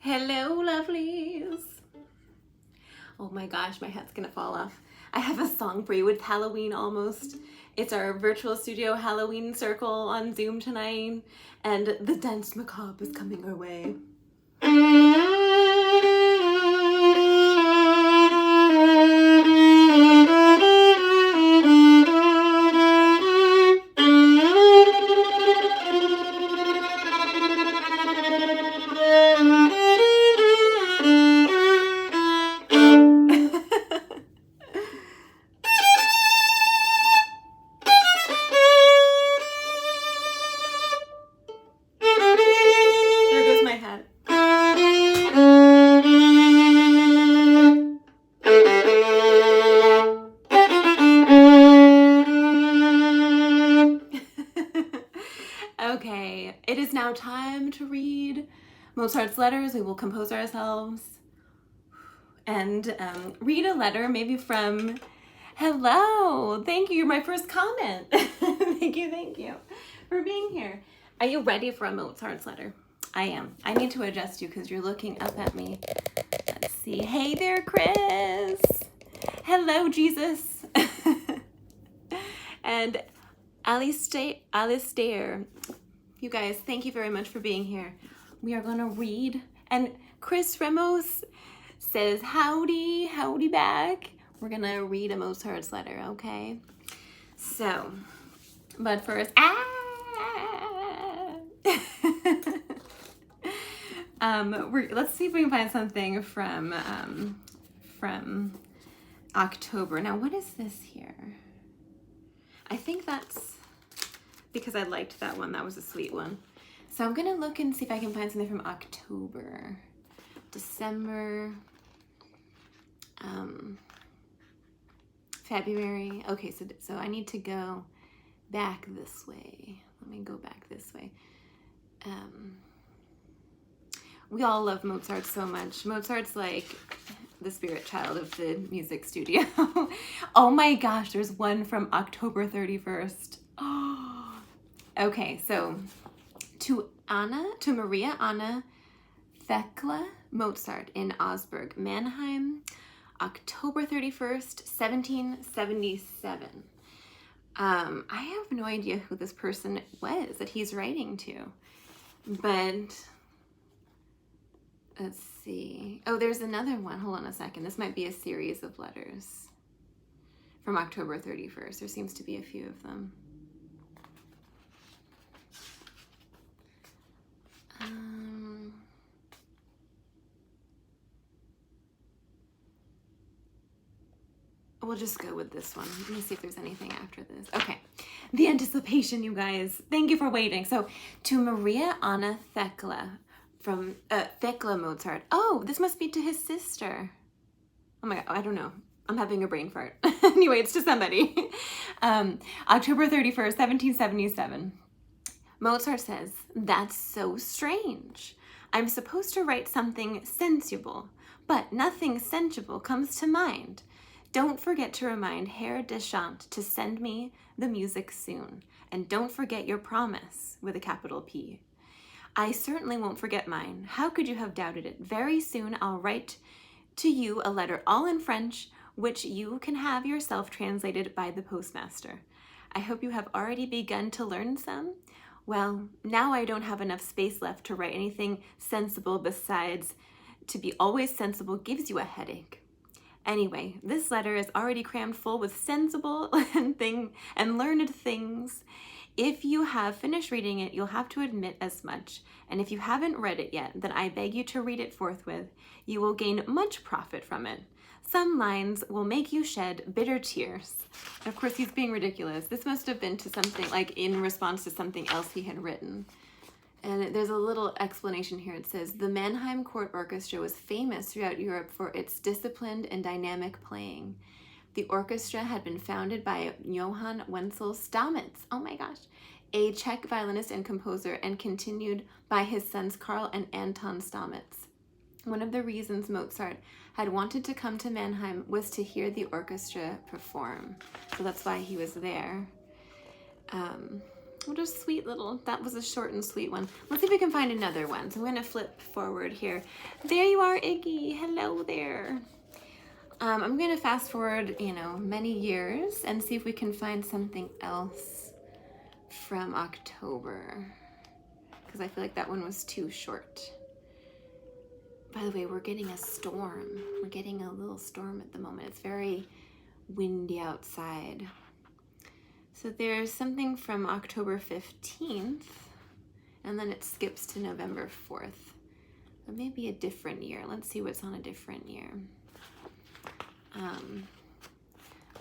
Hello, lovelies. Oh my gosh, my head's gonna fall off. I have a song for you. It's Halloween almost. It's our virtual studio Halloween circle on Zoom tonight, and the dance macabre is coming our way. Okay, it is now time to read Mozart's letters. We will compose ourselves and read a letter maybe from, hello, thank you, you're my first comment. Thank you for being here. Are you ready for a Mozart's letter? I am. I need to adjust you because you're looking up at me. Let's see. Hey there, Chris. Hello, Jesus. And Alistair. You guys, thank you very much for being here. We are going to read. And Chris Ramos says, howdy back. We're going to read a Mozart's letter, okay? So, but first, let's see if we can find something from October. Now, what is this here? I think that's because I liked that one. That was a sweet one. So I'm going to look and see if I can find something from October, December, February. Okay, so I need to go back this way. Let me go back this way. We all love Mozart so much. Mozart's like the spirit child of the music studio. Oh my gosh, there's one from October 31st. Oh, okay, so to Maria Anna Thekla Mozart in Augsburg, Mannheim, October 31st, 1777. I have no idea who this person was that he's writing to, but let's see. Oh, there's another one. Hold on a second. This might be a series of letters from October 31st. There seems to be a few of them. We'll just go with this one. Let me see if there's anything after this. Okay. The anticipation, you guys. Thank you for waiting. So, to Maria Anna Thekla from Thekla Mozart. Oh, this must be to his sister. Oh my God, I don't know. I'm having a brain fart. Anyway, it's to somebody. October 31st, 1777. Mozart says, that's so strange. I'm supposed to write something sensual, but nothing sensual comes to mind. Don't forget to remind Herr Deschamps to send me the music soon. And don't forget your promise with a capital P. I certainly won't forget mine. How could you have doubted it? Very soon I'll write to you a letter all in French, which you can have yourself translated by the postmaster. I hope you have already begun to learn some. Well, now I don't have enough space left to write anything sensible besides to be always sensible gives you a headache. Anyway, this letter is already crammed full with sensible and learned things. If you have finished reading it, you'll have to admit as much. And if you haven't read it yet, then I beg you to read it forthwith. You will gain much profit from it. Some lines will make you shed bitter tears. And of course, he's being ridiculous. This must have been to something like in response to something else he had written. And there's a little explanation here. It says, the Mannheim Court Orchestra was famous throughout Europe for its disciplined and dynamic playing. The orchestra had been founded by Johann Wenzel Stamitz, oh my gosh, a Czech violinist and composer, and continued by his sons Karl and Anton Stamitz. One of the reasons Mozart had wanted to come to Mannheim was to hear the orchestra perform. So that's why he was there. What a sweet little, that was a short and sweet one. Let's see if we can find another one. So I'm gonna flip forward here. There you are, Iggy, hello there. I'm gonna fast forward, you know, many years and see if we can find something else from October, because I feel like that one was too short. By the way, we're getting a storm. We're getting a little storm at the moment. It's very windy outside. So there's something from October 15th, and then it skips to November 4th. But maybe a different year. Let's see what's on a different year.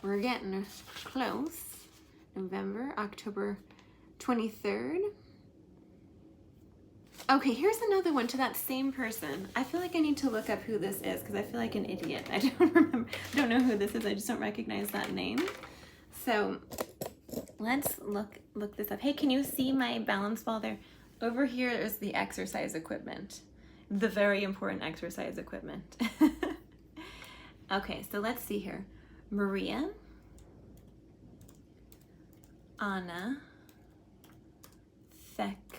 We're getting close. November, October 23rd. Okay, here's another one to that same person. I feel like I need to look up who this is because I feel like an idiot. I don't remember, I don't know who this is. I just don't recognize that name. So let's look this up. Hey, can you see my balance ball there? Over here is the exercise equipment. The very important exercise equipment. Okay, so let's see here. Maria, Anna, Thekla,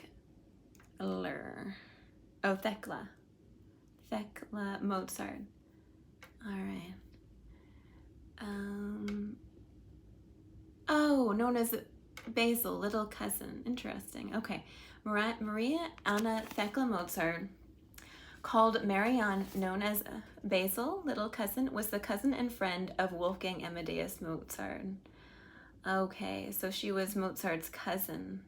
Mozart. All right. Oh, known as Basil, little cousin. Interesting. Okay. Maria Anna Thekla Mozart, called Marianne, known as Basil, little cousin, was the cousin and friend of Wolfgang Amadeus Mozart. Okay, so she was Mozart's cousin.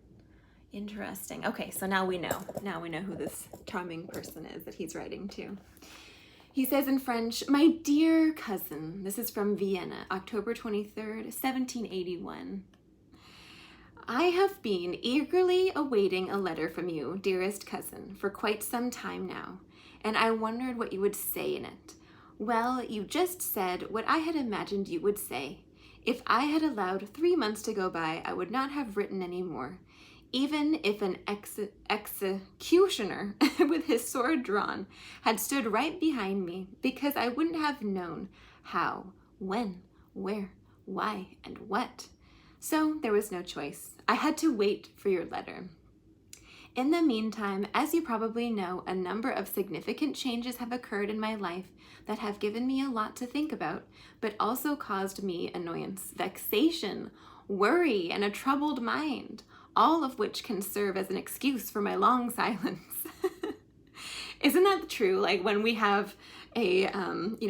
Interesting. Okay, so now we know. Now we know who this charming person is that he's writing to. He says in French, "My dear cousin," this is from Vienna, October 23rd, 1781. "I have been eagerly awaiting a letter from you, dearest cousin, for quite some time now, and I wondered what you would say in it. Well, you just said what I had imagined you would say. If I had allowed 3 months to go by, I would not have written any more. Even if an executioner with his sword drawn had stood right behind me, because I wouldn't have known how, when, where, why, and what. So there was no choice. I had to wait for your letter. In the meantime, as you probably know, a number of significant changes have occurred in my life that have given me a lot to think about, but also caused me annoyance, vexation, worry, and a troubled mind, all of which can serve as an excuse for my long silence." Isn't that true? Like when we have a,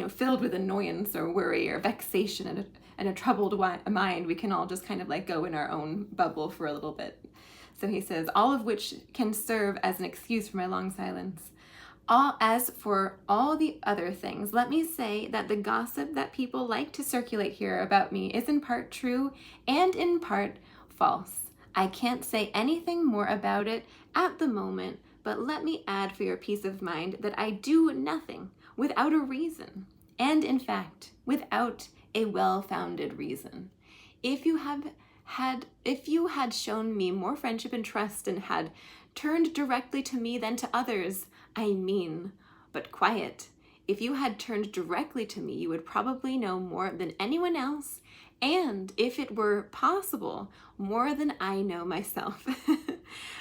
filled with annoyance or worry or vexation and a troubled mind, we can all just kind of like go in our own bubble for a little bit. So he says, all of which can serve as an excuse for my long silence. As for all the other things, let me say that the gossip that people like to circulate here about me is in part true and in part false. I can't say anything more about it at the moment, but let me add for your peace of mind that I do nothing without a reason, and in fact, without a well-founded reason. If you had shown me more friendship and trust and had turned directly to me than to others, I mean, but quiet. If you had turned directly to me, you would probably know more than anyone else, and if it were possible, more than I know myself.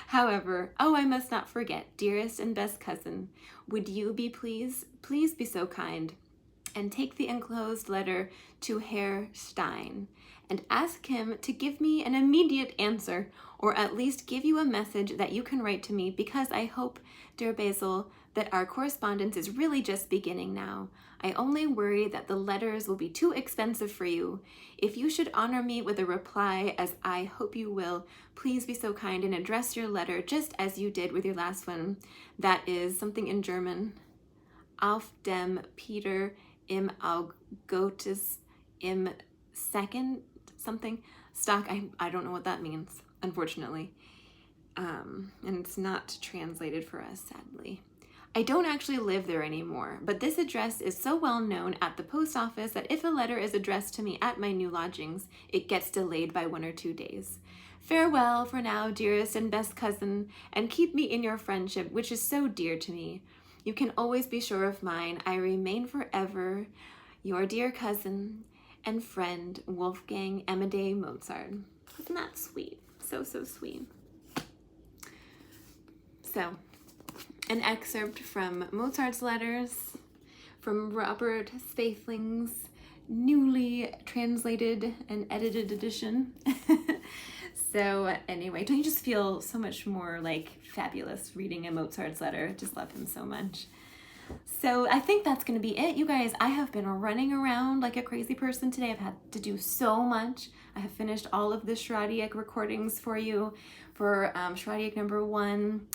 However, I must not forget, dearest and best cousin, would you be please be so kind, and take the enclosed letter to Herr Stein, and ask him to give me an immediate answer, or at least give you a message that you can write to me, because I hope, dear Basil, that our correspondence is really just beginning now. I only worry that the letters will be too expensive for you. If you should honor me with a reply, as I hope you will, please be so kind and address your letter just as you did with your last one. That is something in German. Auf dem Peter im Augustus im Second something stock. I don't know what that means, unfortunately. And it's not translated for us, sadly. I don't actually live there anymore, but this address is so well known at the post office that if a letter is addressed to me at my new lodgings, it gets delayed by 1 or 2 days. Farewell for now, dearest and best cousin, and keep me in your friendship, which is so dear to me. You can always be sure of mine. I remain forever your dear cousin and friend, Wolfgang Amadeus Mozart. Isn't that sweet? So, so sweet. So, an excerpt from Mozart's letters, from Robert Spathling's newly translated and edited edition. So anyway, don't you just feel so much more like fabulous reading a Mozart's letter? Just love him so much. So I think that's going to be it, you guys. I have been running around like a crazy person today. I've had to do so much. I have finished all of the Schradiak recordings for you for Schradiak number 1.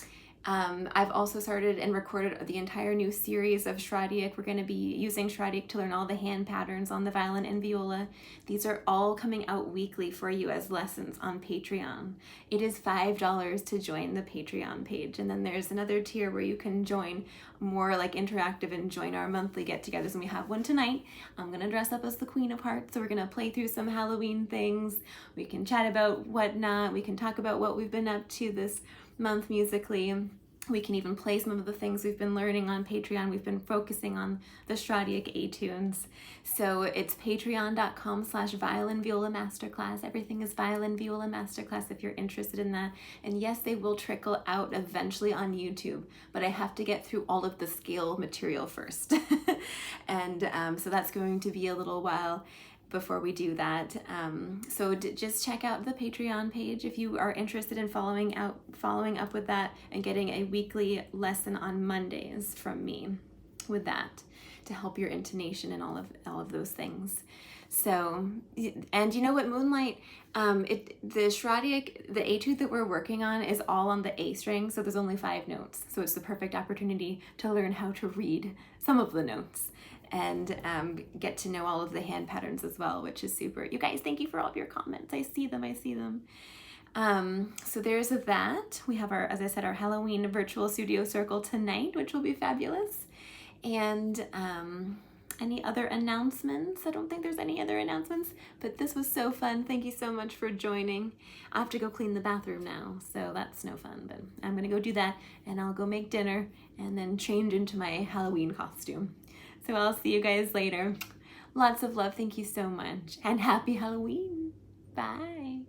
I've also started and recorded the entire new series of Schradiak. We're going to be using Schradiak to learn all the hand patterns on the violin and viola. These are all coming out weekly for you as lessons on Patreon. It is $5 to join the Patreon page, and then there's another tier where you can join more like interactive and join our monthly get-togethers, and we have one tonight. I'm going to dress up as the Queen of Hearts, so we're going to play through some Halloween things. We can chat about whatnot. We can talk about what we've been up to this month musically. We can even play some of the things we've been learning on Patreon. We've been focusing on the Schradiak A-tunes. So it's patreon.com/violin viola masterclass. Everything is violin viola masterclass if you're interested in that. And yes, they will trickle out eventually on YouTube, but I have to get through all of the scale material first. And so that's going to be a little while before we do that. So just check out the Patreon page if you are interested in following up with that and getting a weekly lesson on Mondays from me with that to help your intonation and all of those things. So, and you know what, Moonlight, the Schradiak, the etude that we're working on is all on the A string, so there's only 5 notes. So it's the perfect opportunity to learn how to read some of the notes and get to know all of the hand patterns as well, which is super. You guys, thank you for all of your comments. I see them. So there's that. We have our, as I said, our Halloween virtual studio circle tonight, which will be fabulous. And any other announcements? I don't think there's any other announcements, but this was so fun. Thank you so much for joining. I have to go clean the bathroom now, so that's no fun, but I'm gonna go do that, and I'll go make dinner and then change into my Halloween costume. So I'll see you guys later. Lots of love. Thank you so much. And happy Halloween. Bye.